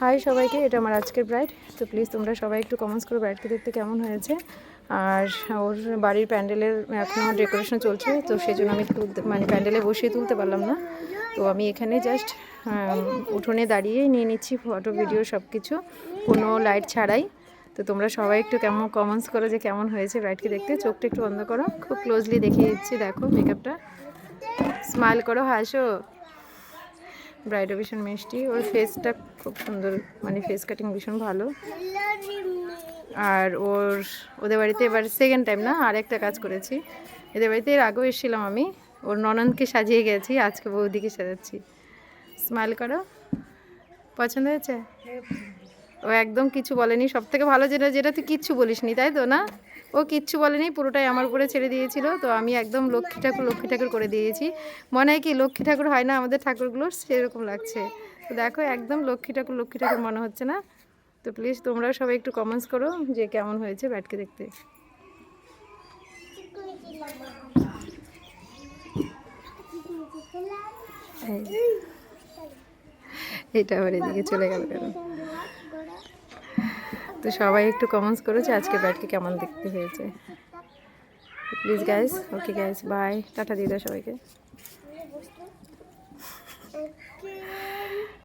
High সবাইকে, এটা আমার আজকের ব্রাইড। তো প্লিজ তোমরা সবাই একটু কমেন্টস করো ব্রাইডকে দেখতে কেমন হয়েছে। আর ওর বাড়ির প্যান্ডেলের এখনও ডেকোরেশন চলছে, তো সেই জন্য আমি তুলতে মানে প্যান্ডেলে বসিয়ে তুলতে পারলাম না। তো আমি এখানে জাস্ট উঠোনে দাঁড়িয়ে নিয়ে নিচ্ছি ফটো ভিডিও সব কিছু, কোনো লাইট ছাড়াই। তো তোমরা সবাই একটু কেমন কমেন্টস করো যে কেমন হয়েছে ব্রাইডকে দেখতে। চোখটা একটু বন্ধ করো, খুব ক্লোজলি দেখিয়ে দিচ্ছি। দেখো মেকআপটা, স্মাইল করো, হাসো। ব্রাইডও ভীষণ মিষ্টি, ওর ফেসটা খুব সুন্দর, মানে ফেস কাটিং ভীষণ ভালো। আর ওদের বাড়িতে এবার সেকেন্ড টাইম না, আর একটা কাজ করেছি। এদের বাড়িতে এর আগেও এসেছিলাম আমি, ওর ননদকে সাজিয়ে গেছি, আজকে বৌদিকে সাজাচ্ছি। স্মাইল করো, পছন্দ হয়েছে? ও একদম কিছু বলেনি, সব থেকে ভালো যেটা যেটা তুই কিচ্ছু বলিসনি, তাই তো না? ও কিচ্ছু বলেনি, পুরোটাই আমার উপরে ছেড়ে দিয়েছিল। তো আমি একদম লক্ষ্মী ঠাকুর করে দিয়েছি। মনে হয় কি লক্ষ্মী ঠাকুর হয় না আমাদের ঠাকুরগুলো, সেরকম লাগছে। তো দেখো একদম লক্ষ্মী ঠাকুর মনে হচ্ছে না? তো প্লিজ তোমরাও সবাই একটু কমেন্টস করো যে কেমন হয়েছে ব্যাটকে দেখতে। এটা আবার এদিকে চলে গেল কেন? তো সবাই একটু কমেন্টস করো যে আজকে ব্যাটকে কেমন দেখতে হয়েছে please guys. Okay guys, bye, tata দিয়ে দাও সবাইকে।